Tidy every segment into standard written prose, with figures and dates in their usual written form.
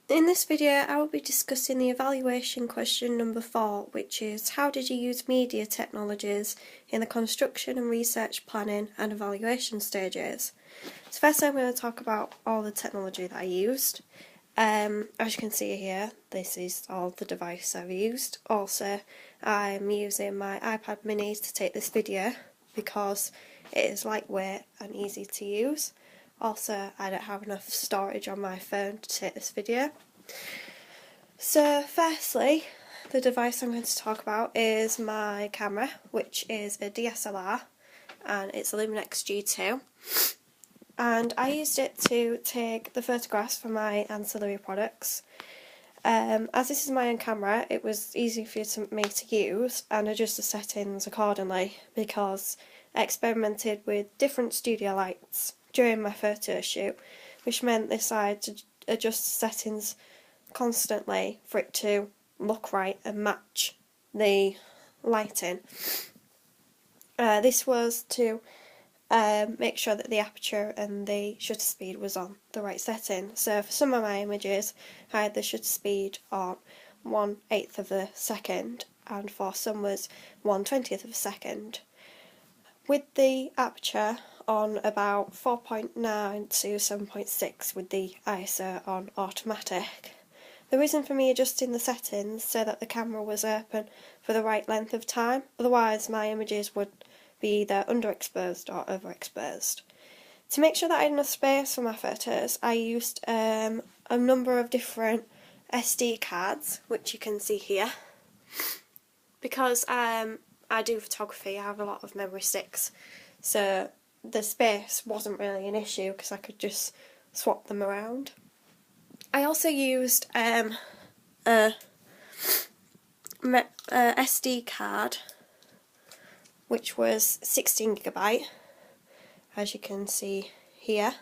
In this video I will be discussing the evaluation question number 4, which is how did you use media technologies in the construction and research planning and evaluation stages. So first I'm going to talk about all the technology that I used. As you can see here, this is all the device I've used. Also, I'm using my iPad mini to take this video because it is lightweight and easy to use. Also, I don't have enough storage on my phone to take this video. So firstly, the device I'm going to talk about is my camera, which is a DSLR, and it's a Luminex G2. And I used it to take the photographs for my ancillary products. As this is my own camera, it was easy for me to use and adjust the settings accordingly because I experimented with different studio lights during my photo shoot, which meant this I had to adjust the settings constantly for it to look right and match the lighting. This was to make sure that the aperture and the shutter speed was on the right setting. So for some of my images I had the shutter speed on 1/8 of a second, and for some was 1/20 of a second, with the aperture on about 4.9 to 7.6 with the ISO on automatic. The reason for me adjusting the settings so that the camera was open for the right length of time, otherwise my images would be either underexposed or overexposed. To make sure that I had enough space for my photos, I used a number of different SD cards, which you can see here. Because I do photography, I have a lot of memory sticks, so the space wasn't really an issue because I could just swap them around. I also used a SD card which was 16GB, as you can see here,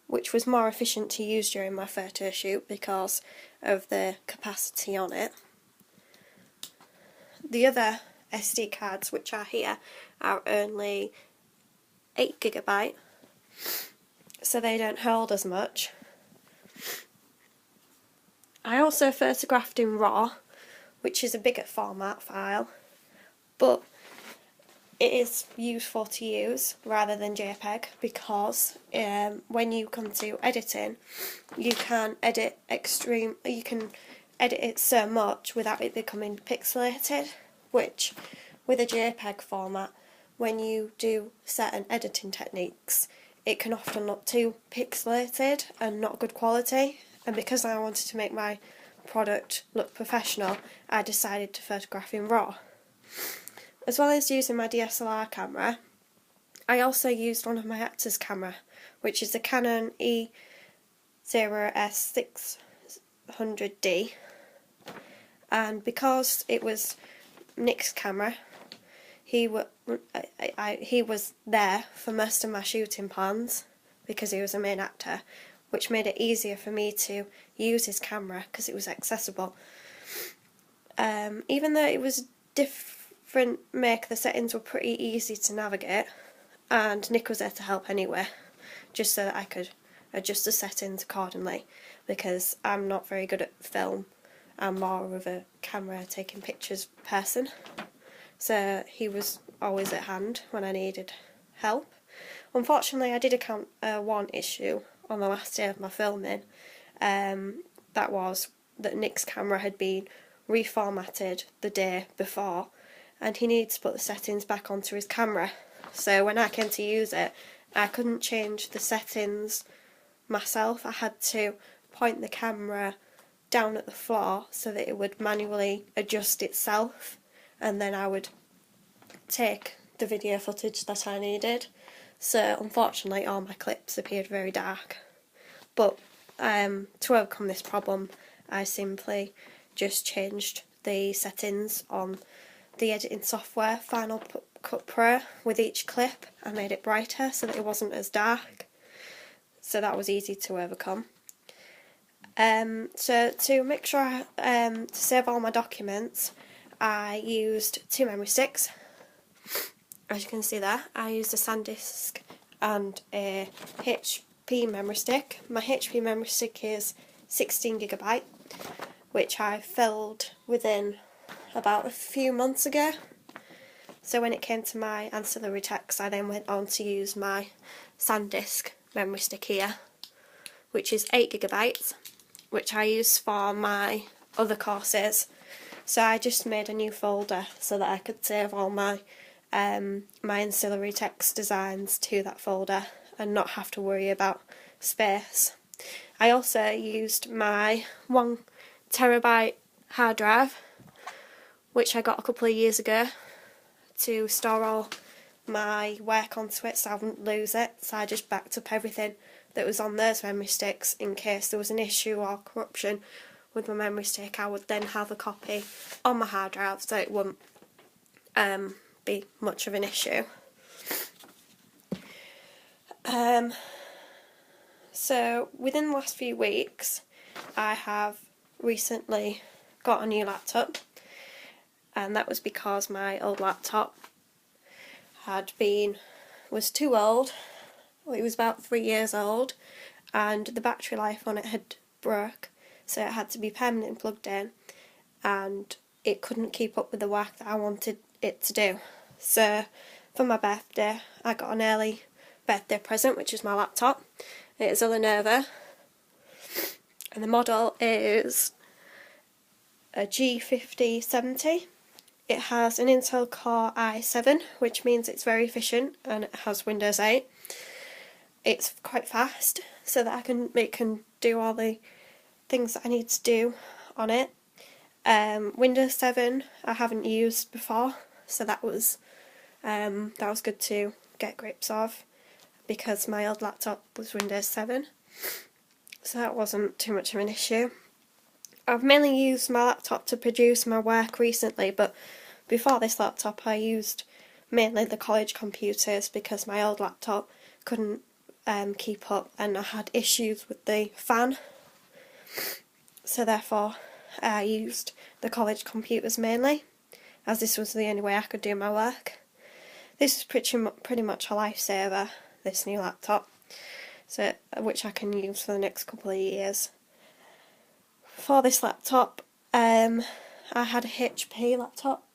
which was more efficient to use during my photo shoot because of the capacity on it. The other SD cards, which are here, are only 8GB, so they don't hold as much. I also photographed in RAW, which is a bigger format file, but it is useful to use rather than JPEG because when you come to editing, you can edit it so much without it becoming pixelated, which with a JPEG format, when you do certain editing techniques, it can often look too pixelated and not good quality. And because I wanted to make my product look professional, I decided to photograph in RAW. As well as using my DSLR camera, I also used one of my actor's camera, which is the Canon E0S600D, and because it was Nick's camera, he was there for most of my shooting plans because he was a main actor, which made it easier for me to use his camera because it was accessible. Even though it was different make, the settings were pretty easy to navigate, and Nick was there to help anyway, just so that I could adjust the settings accordingly, because I'm not very good at film. I'm more of a camera taking pictures person, so he was always at hand when I needed help. Unfortunately, I did encounter one issue on the last day of my filming. That was that Nick's camera had been reformatted the day before, and he needed to put the settings back onto his camera. So when I came to use it, I couldn't change the settings myself. I had to point the camera down at the floor so that it would manually adjust itself, and then I would take the video footage that I needed. So unfortunately all my clips appeared very dark. But to overcome this problem, I simply just changed the settings on the editing software Final Cut Pro with each clip. I made it brighter so that it wasn't as dark, so that was easy to overcome. So to make sure to save all my documents, I used 2 memory sticks. As you can see there, I used a SanDisk and a HP memory stick. My HP memory stick is 16GB, which I filled within about a few months ago. So when it came to my ancillary text, I then went on to use my SanDisk memory stick here, which is 8GB, which I use for my other courses. So I just made a new folder so that I could save all my my ancillary text designs to that folder and not have to worry about space. I also used my 1TB hard drive, which I got a couple of years ago, to store all my work onto it so I wouldn't lose it. So I just backed up everything that was on those memory sticks in case there was an issue or corruption with my memory stick. I would then have a copy on my hard drive so it wouldn't be much of an issue. So within the last few weeks I have recently got a new laptop, and that was because my old laptop was too old. Well, it was about 3 years old, and the battery life on it had broke, so it had to be permanently plugged in, and it couldn't keep up with the work that I wanted it to do. So for my birthday I got an early birthday present, which is my laptop. It is a Lenovo, and the model is a G5070. It has an Intel Core i7, which means it's very efficient, and it has Windows 8. It's quite fast, so that it can do all the things that I need to do on it. Windows 7 I haven't used before, so that was good to get grips of, because my old laptop was Windows 7, so that wasn't too much of an issue. I've mainly used my laptop to produce my work recently, but before this laptop I used mainly the college computers because my old laptop couldn't keep up and I had issues with the fan. So therefore I used the college computers mainly, as this was the only way I could do my work. This is pretty much a lifesaver, this new laptop, so which I can use for the next couple of years. For this laptop, I had a HP laptop,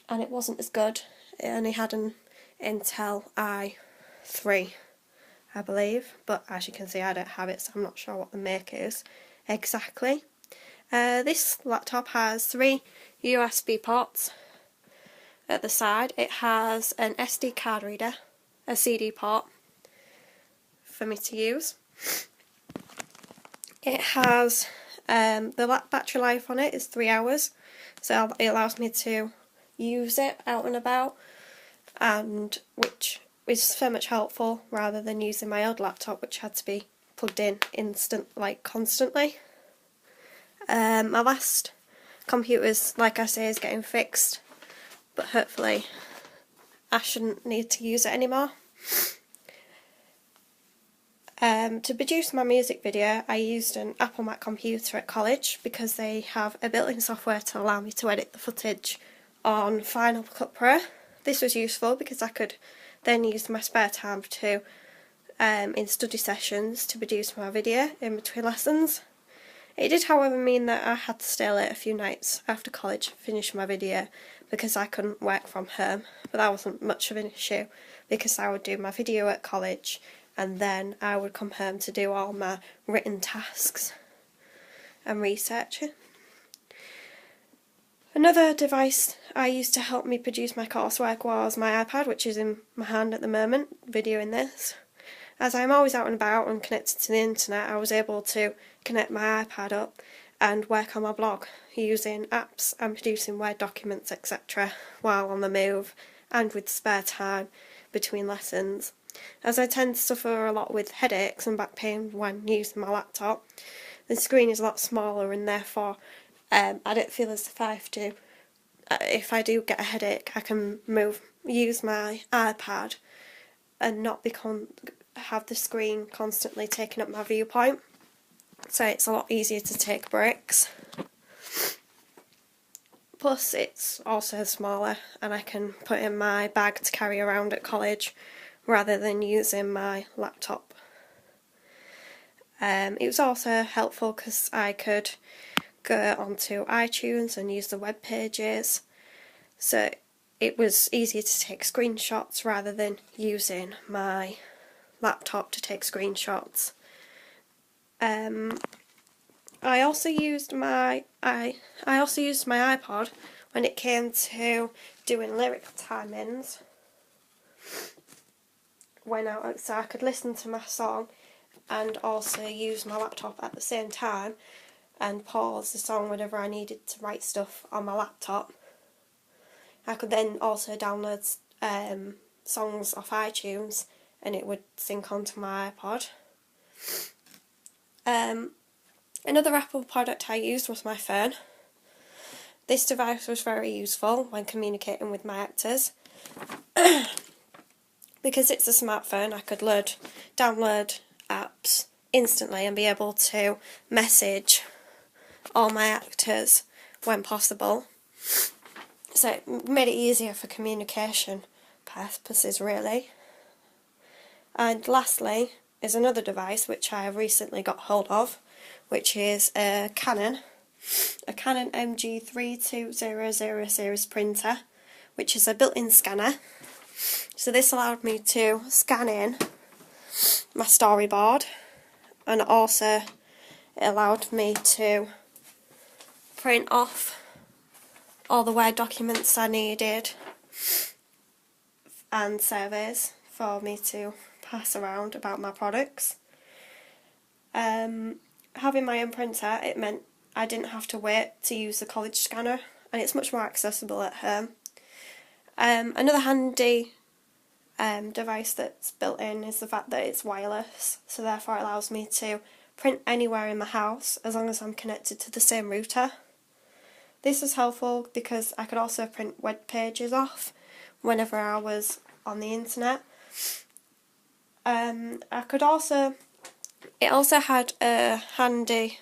and it wasn't as good. It only had an Intel i3, I believe, but as you can see I don't have it, so I'm not sure what the make is exactly. This laptop has 3 USB ports at the side. It has an SD card reader, a CD port for me to use. It has the battery life on it is 3 hours, so it allows me to use it out and about, and which is so much helpful rather than using my old laptop, which had to be plugged in constantly. My last computer's, like I say, is getting fixed, but hopefully I shouldn't need to use it anymore. To produce my music video I used an Apple Mac computer at college because they have a built-in software to allow me to edit the footage on Final Cut Pro. This was useful because I could then use my spare time in study sessions to produce my video in between lessons. It did however mean that I had to stay late a few nights after college to finish my video because I couldn't work from home, but that wasn't much of an issue because I would do my video at college and then I would come home to do all my written tasks and research. Another device I used to help me produce my coursework was my iPad, which is in my hand at the moment, videoing this. As I'm always out and about and connected to the internet, I was able to connect my iPad up and work on my blog using apps and producing Word documents, etc. while on the move and with spare time between lessons. As I tend to suffer a lot with headaches and back pain when using my laptop, the screen is a lot smaller and therefore I don't feel as if I have to, if I do get a headache, I can use my iPad and not have the screen constantly taking up my viewpoint. So it's a lot easier to take breaks. Plus it's also smaller and I can put in my bag to carry around at college rather than using my laptop. It was also helpful because I could go onto iTunes and use the web pages, so it was easier to take screenshots rather than using my laptop to take screenshots. I also used my iPod when it came to doing lyric timings. So I could listen to my song and also use my laptop at the same time and pause the song whenever I needed to write stuff on my laptop. I could then also download songs off iTunes and it would sync onto my iPod. Another Apple product I used was my phone. This device was very useful when communicating with my actors. Because it's a smartphone, I could download apps instantly and be able to message all my actors when possible. So it made it easier for communication purposes, really. And lastly is another device which I have recently got hold of, which is a Canon MG3200 series printer, which is a built-in scanner. So this allowed me to scan in my storyboard, and also it allowed me to print off all the Word documents I needed and surveys for me to pass around about my products. Having my own printer, it meant I didn't have to wait to use the college scanner, and it's much more accessible at home. Another handy device that's built in is the fact that it's wireless, so therefore it allows me to print anywhere in my house as long as I'm connected to the same router. This was helpful because I could also print web pages off whenever I was on the internet. It also had a handy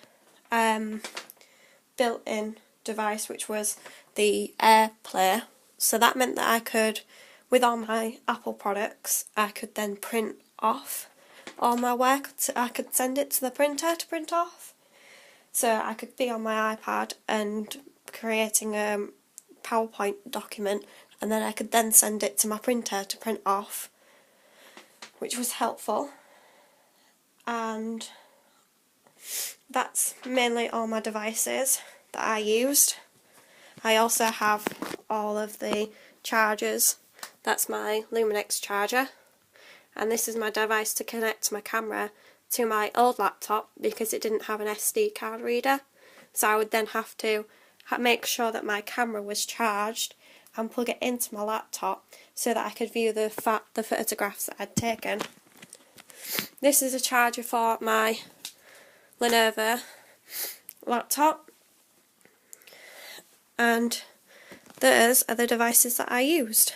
built-in device which was the AirPlay, so that meant that I could, with all my Apple products, I could then print off all my work. I could send it to the printer to print off. So I could be on my iPad and creating a PowerPoint document, and then I could then send it to my printer to print off, which was helpful. And that's mainly all my devices that I used. I also have all of the chargers. That's my Luminex charger, and this is my device to connect my camera to my old laptop because it didn't have an SD card reader, so I would then have to make sure that my camera was charged and plug it into my laptop so that I could view the photographs that I'd taken. This is a charger for my Lenovo laptop, and those are the devices that I used.